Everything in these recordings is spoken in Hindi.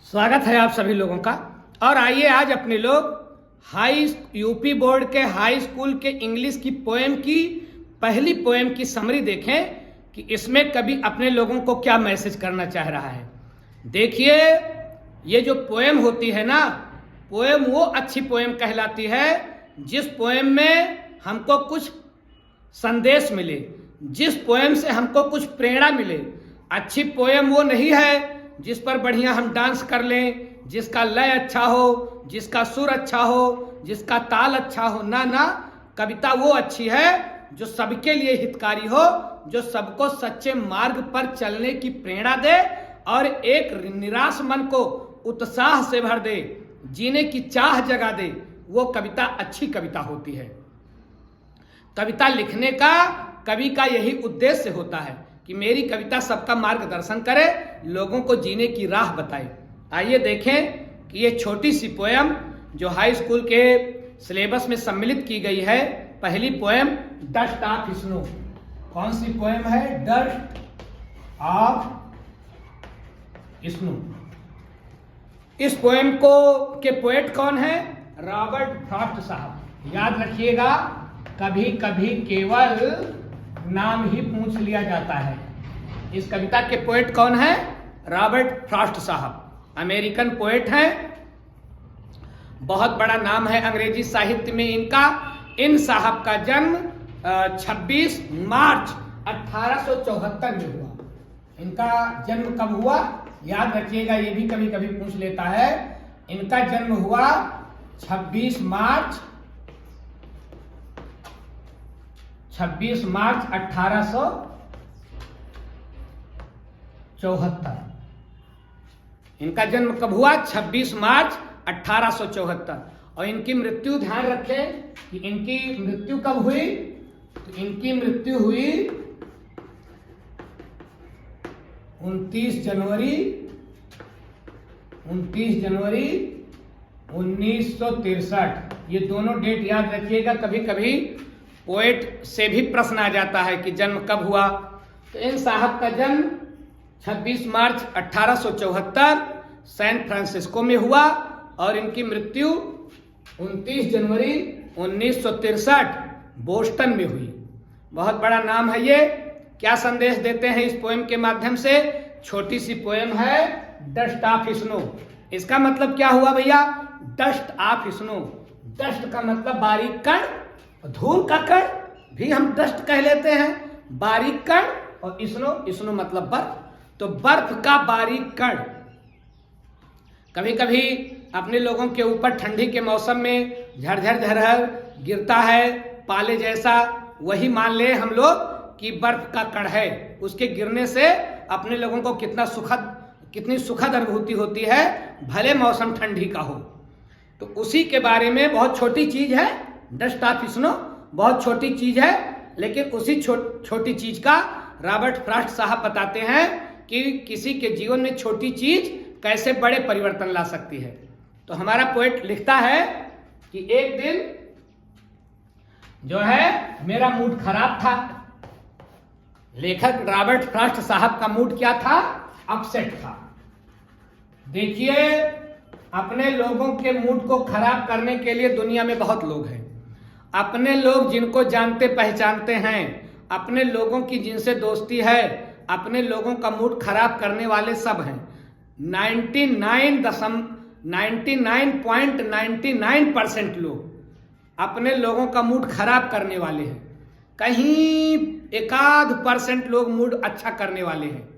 स्वागत है आप सभी लोगों का। और आइए आज अपने लोग यूपी बोर्ड के हाई स्कूल के इंग्लिश की पोएम की पहली पोएम की समरी देखें कि इसमें कवि अपने लोगों को क्या मैसेज करना चाह रहा है। देखिए, ये जो पोएम होती है ना, पोएम वो अच्छी पोएम कहलाती है जिस पोएम में हमको कुछ संदेश मिले, जिस पोएम से हमको कुछ प्रेरणा मिले। अच्छी पोएम वो नहीं है जिस पर बढ़िया हम डांस कर लें, जिसका लय अच्छा हो, जिसका सुर अच्छा हो, जिसका ताल अच्छा हो। ना ना, कविता वो अच्छी है जो सबके लिए हितकारी हो, जो सबको सच्चे मार्ग पर चलने की प्रेरणा दे और एक निराश मन को उत्साह से भर दे, जीने की चाह जगा दे। वो कविता अच्छी कविता होती है। कविता लिखने का कवि का यही उद्देश्य होता है कि मेरी कविता सबका मार्गदर्शन करे, लोगों को जीने की राह बताए। आइए देखें कि ये छोटी सी पोएम जो हाई स्कूल के सिलेबस में सम्मिलित की गई है। पहली पोएम डस्ट ऑफ स्नो। कौन सी पोएम है? Dust of snow. इस पोएम को के पोएट कौन है? रॉबर्ट फ्रॉस्ट साहब। याद रखिएगा, कभी कभी केवल नाम ही पूछ लिया जाता है। इस कविता के पोएट कौन है? रॉबर्ट फ्रॉस्ट साहब, अमेरिकन पोएट हैं। बहुत बड़ा नाम है अंग्रेजी साहित्य में इनका। इन साहब का जन्म 26 मार्च 1874 में हुआ। इनका जन्म कब हुआ? याद रखिएगा, ये भी कभी कभी पूछ लेता है। इनका जन्म हुआ 26 मार्च 1874। इनका जन्म कब हुआ? 26 मार्च 1874। और इनकी मृत्यु, ध्यान रखें कि इनकी मृत्यु कब हुई? तो इनकी मृत्यु हुई 29 जनवरी 1963। ये दोनों डेट याद रखिएगा। कभी कभी पोएट से भी प्रश्न आ जाता है कि जन्म कब हुआ। तो इन साहब का जन्म 26 मार्च 1874 सैन फ्रांसिस्को में हुआ और इनकी मृत्यु 29 जनवरी 1963 बोस्टन में हुई। बहुत बड़ा नाम है ये। क्या संदेश देते हैं इस पोएम के माध्यम से? छोटी सी पोएम है डस्ट ऑफ स्नो। इसका मतलब क्या हुआ भैया? Dust of snow. डस्ट का मतलब बारीक कण, धूल का कण भी हम डस्ट कह लेते हैं, बारीक कण। और स्नो मतलब बर्फ। तो बर्फ का बारीक कण कभी कभी अपने लोगों के ऊपर ठंडी के मौसम में झरझर गिरता है, पाले जैसा। वही मान ले हम लोग कि बर्फ का कण है। उसके गिरने से अपने लोगों को कितनी सुखद अनुभूति होती है, भले मौसम ठंडी का हो। तो उसी के बारे में बहुत छोटी चीज है डस्ट ऑफ स्नो, बहुत छोटी चीज है। लेकिन उसी छोटी चीज का रॉबर्ट फ्रॉस्ट साहब बताते हैं कि किसी के जीवन में छोटी चीज कैसे बड़े परिवर्तन ला सकती है। तो हमारा पोएट लिखता है कि एक दिन जो है मेरा मूड खराब था। लेखक रॉबर्ट फ्रॉस्ट साहब का मूड क्या था? अपसेट था। देखिए, अपने लोगों के मूड को खराब करने के लिए दुनिया में बहुत लोग हैं। अपने लोग जिनको जानते पहचानते हैं, अपने लोगों की जिनसे दोस्ती है, अपने लोगों का मूड खराब करने वाले सब हैं। 99.99% लोग अपने लोगों का मूड खराब करने वाले हैं। कहीं 1% लोग मूड अच्छा करने वाले हैं।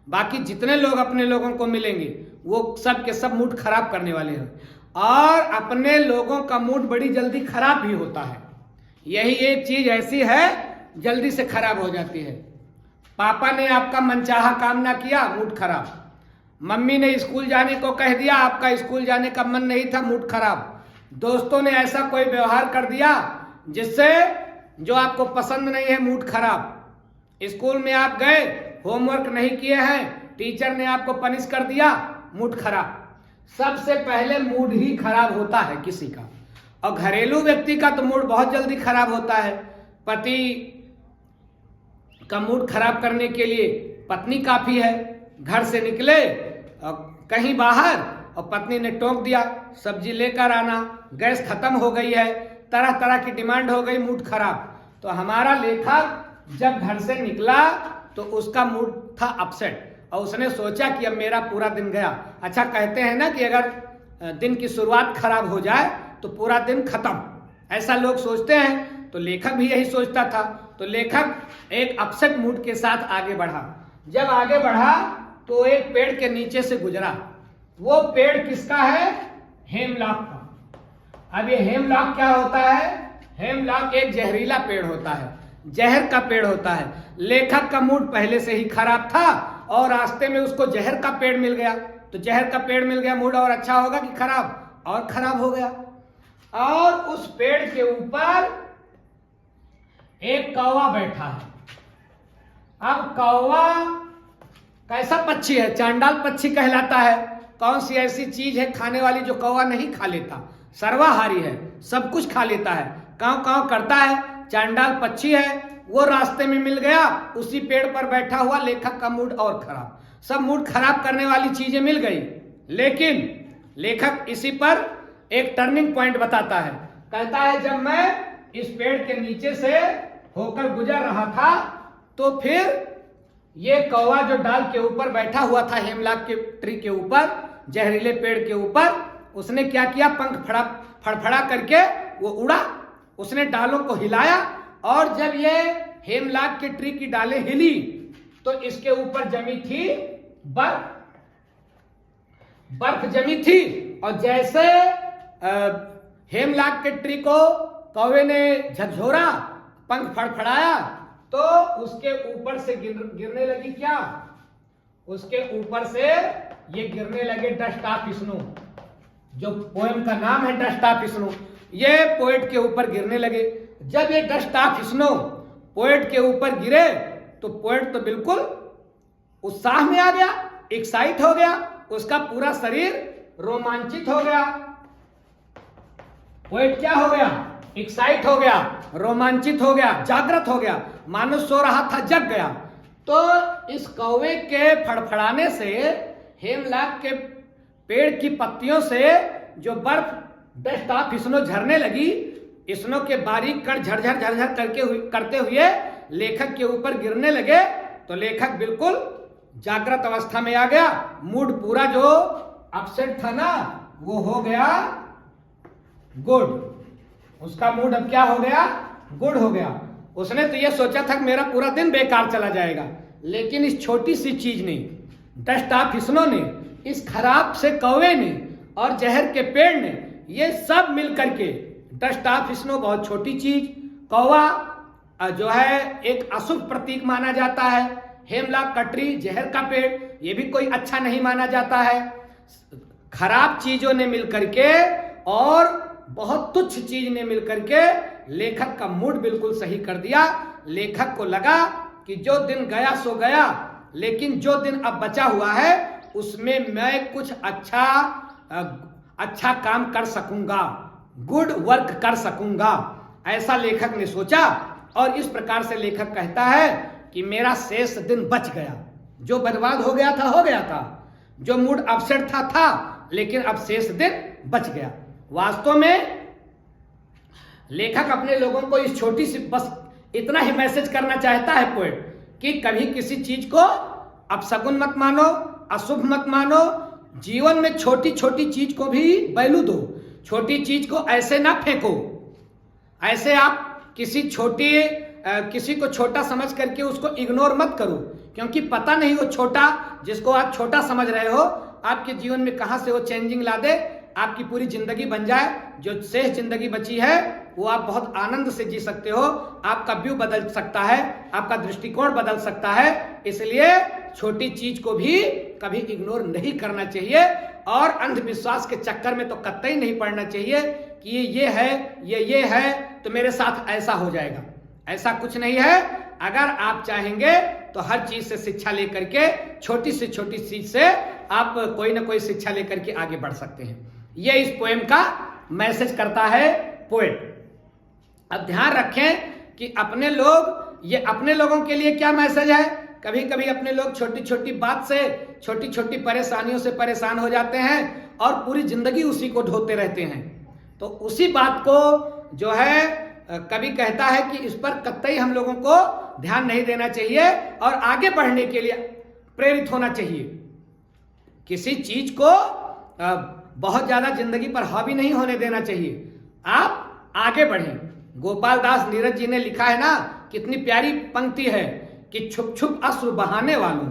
बाकी जितने लोग अपने लोगों को मिलेंगे वो सब के सब मूड खराब करने वाले हैं। और अपने लोगों का मूड बड़ी जल्दी खराब भी होता है। यही एक चीज ऐसी है जल्दी से खराब हो जाती है। पापा ने आपका मनचाहा काम ना किया, मूड खराब। मम्मी ने स्कूल जाने को कह दिया, आपका स्कूल जाने का मन नहीं था, मूड खराब। दोस्तों ने ऐसा कोई व्यवहार कर दिया जिससे जो आपको पसंद नहीं है, मूड खराब। स्कूल में आप गए, होमवर्क नहीं किए हैं, टीचर ने आपको पनिश कर दिया, मूड खराब। सबसे पहले मूड ही खराब होता है किसी का। और घरेलू व्यक्ति का तो मूड बहुत जल्दी खराब होता है। पति का मूड खराब करने के लिए पत्नी काफी है। घर से निकले कहीं बाहर और पत्नी ने टोक दिया, सब्जी लेकर आना, गैस खत्म हो गई है, तरह तरह की डिमांड हो गई, मूड खराब। तो हमारा लेखक जब घर से निकला तो उसका मूड था अपसेट और उसने सोचा कि अब मेरा पूरा दिन गया। अच्छा, कहते हैं ना कि अगर दिन की शुरुआत खराब हो जाए तो पूरा दिन खत्म, ऐसा लोग सोचते हैं। तो लेखक भी यही सोचता था। तो लेखक एक अपसेट मूड के साथ आगे बढ़ा। जब आगे बढ़ा तो एक पेड़ के नीचे से गुजरा। वो पेड़ किसका है? हेमलॉक का। अब ये हेमलॉक क्या होता है? हेमलॉक एक जहरीला पेड़ होता है, जहर का पेड़ होता है। लेखक का मूड पहले से ही खराब था और रास्ते में उसको जहर का पेड़ मिल गया। तो जहर का पेड़ मिल गया, मूड और अच्छा होगा कि खराब? और खराब हो गया। और उस पेड़ के ऊपर एक कौवा बैठा है। अब कौवा कैसा पक्षी है? चांडाल पक्षी कहलाता है। कौन सी ऐसी चीज है खाने वाली जो कौवा नहीं खा लेता? सर्वाहारी है, सब कुछ खा लेता है, कांव कांव करता है, चांडाल पक्षी है। वो रास्ते में मिल गया, उसी पेड़ पर बैठा हुआ। लेखक का मूड और खराब, सब मूड खराब करने वाली चीजें मिल गई। लेकिन लेखक इसी पर एक टर्निंग पॉइंट बताता है। कहता है जब मैं इस पेड़ के नीचे से होकर गुजर रहा था तो फिर ये कौवा जो डाल के ऊपर बैठा हुआ था, हेमलॉक के ट्री के ऊपर, जहरीले पेड़ के ऊपर, उसने क्या किया? पंख फड़फड़ा करके वो उड़ा। उसने डालों को हिलाया और जब ये हेमलॉक के ट्री की डालें हिली तो इसके ऊपर जमी थी बर्फ। बर्फ जमी थी और जैसे हेमलॉक के ट्री को कौवे ने झकझोरा, पंख फड़फड़ाया तो उसके ऊपर से गिरने लगी क्या? उसके ऊपर से ये गिरने लगे डस्ट ऑफ स्नो। जो पोएम का नाम है डस्ट ऑफ स्नो, ये पोएट के ऊपर गिरने लगे। जब ये डस्ट ऑफ स्नो पोएट के ऊपर गिरे तो पोएट तो बिल्कुल उत्साह में आ गया, एक्साइट हो गया, उसका पूरा शरीर रोमांचित हो गया। पोएट क्या हो गया? एक्साइट हो गया, रोमांचित हो गया, जागृत हो गया, मानो सो रहा था जग गया। तो इस कौवे के फड़फड़ाने से, हेमलॉक के पेड़ की पत्तियों से जो बर्फ डस्ट ऑफ स्नो झरने लगी, स्नो के बारीक कण झरझर झरझर करते हुए लेखक के ऊपर गिरने लगे। तो लेखक बिल्कुल जागृत अवस्था में आ गया। मूड पूरा जो अपसेट था ना, वो हो गया गुड। उसका मूड अब क्या हो गया? गुड हो गया। उसने तो ये सोचा था कि मेरा पूरा दिन बेकार चला जाएगा, लेकिन इस छोटी सी चीज ने, डस्ट ऑफ स्नो ने, इस खराब से कौवे ने और जहर के पेड़ ने, ये सब मिल करके, डस्ट ऑफ स्नो बहुत छोटी चीज, कौवा जो है एक अशुभ प्रतीक माना जाता है, हेमलॉक का ट्री, जहर का पेड़, ये भी कोई अच्छा नहीं माना जाता है। खराब चीजों ने मिल करके और बहुत तुच्छ चीज ने मिलकर के लेखक का मूड बिल्कुल सही कर दिया। लेखक को लगा कि जो दिन गया सो गया, लेकिन जो दिन अब बचा हुआ है उसमें मैं कुछ अच्छा काम कर सकूंगा, गुड वर्क कर सकूंगा, ऐसा लेखक ने सोचा। और इस प्रकार से लेखक कहता है कि मेरा शेष दिन बच गया। जो बर्बाद हो गया था, जो मूड अपसेट था, लेकिन अब शेष दिन बच गया। वास्तव में लेखक अपने लोगों को इस छोटी सी बस इतना ही मैसेज करना चाहता है पोएट, कि कभी किसी चीज को अपशगुन मत मानो, अशुभ मत मानो। जीवन में छोटी छोटी चीज को भी वैल्यू दो, छोटी चीज को ऐसे ना फेंको। ऐसे आप किसी को छोटा समझ करके उसको इग्नोर मत करो, क्योंकि पता नहीं वो छोटा, जिसको आप छोटा समझ रहे हो, आपके जीवन में कहां से वो चेंजिंग ला दे, आपकी पूरी जिंदगी बन जाए। जो शेष जिंदगी बची है वो आप बहुत आनंद से जी सकते हो, आपका व्यू बदल सकता है, आपका दृष्टिकोण बदल सकता है। इसलिए छोटी चीज को भी कभी इग्नोर नहीं करना चाहिए और अंधविश्वास के चक्कर में तो कतई नहीं पड़ना चाहिए कि ये है तो मेरे साथ ऐसा हो जाएगा। ऐसा कुछ नहीं है। अगर आप चाहेंगे तो हर चीज से शिक्षा लेकर के, छोटी से छोटी चीज से आप कोई ना कोई शिक्षा लेकर के आगे बढ़ सकते हैं। ये इस पोएम का मैसेज करता है पोएट। अब ध्यान रखें कि अपने लोगों के लिए क्या मैसेज है। कभी कभी अपने लोग छोटी छोटी बात से, छोटी छोटी परेशानियों से परेशान हो जाते हैं और पूरी जिंदगी उसी को ढोते रहते हैं। तो उसी बात को जो है कवि कहता है कि इस पर कतई हम लोगों को ध्यान नहीं देना चाहिए और आगे बढ़ने के लिए प्रेरित होना चाहिए। किसी चीज को बहुत ज्यादा जिंदगी पर हावी नहीं होने देना चाहिए, आप आगे बढ़ें। गोपाल दास नीरज जी ने लिखा है ना, कितनी प्यारी पंक्ति है कि छुप छुप अश्रु बहाने वालों,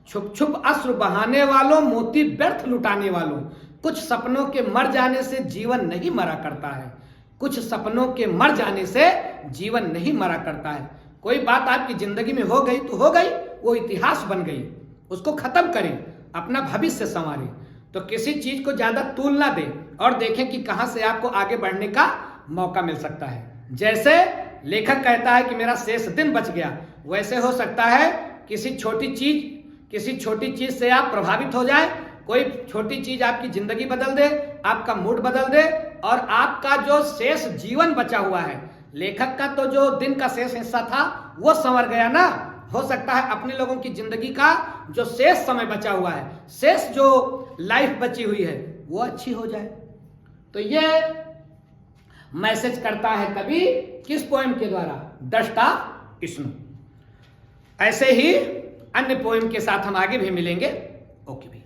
छुप छुप अश्रु बहाने वालों, मोती व्यर्थ लुटाने वालों, कुछ सपनों के मर जाने से जीवन नहीं मरा करता है, कुछ सपनों के मर जाने से जीवन नहीं मरा करता है। कोई बात आपकी जिंदगी में हो गई तो हो गई, वो इतिहास बन गई, उसको खत्म करें, अपना भविष्य संवारें। तो किसी चीज को ज्यादा तूल ना दें और देखें कि कहां से आपको आगे बढ़ने का मौका मिल सकता है। जैसे लेखक कहता है कि मेरा शेष दिन बच गया, वैसे हो सकता है किसी छोटी चीज से आप प्रभावित हो जाए, कोई छोटी चीज आपकी जिंदगी बदल दे, आपका मूड बदल दे और आपका जो शेष जीवन बचा हुआ है, लेखक का तो जो दिन का शेष हिस्सा था वो संवर गया ना, हो सकता है अपने लोगों की जिंदगी का जो शेष समय बचा हुआ है, शेष जो लाइफ बची हुई है वो अच्छी हो जाए। तो ये मैसेज करता है कवि किस पोएम के द्वारा, दृष्टा विष्णु। ऐसे ही अन्य पोएम के साथ हम आगे भी मिलेंगे। ओके।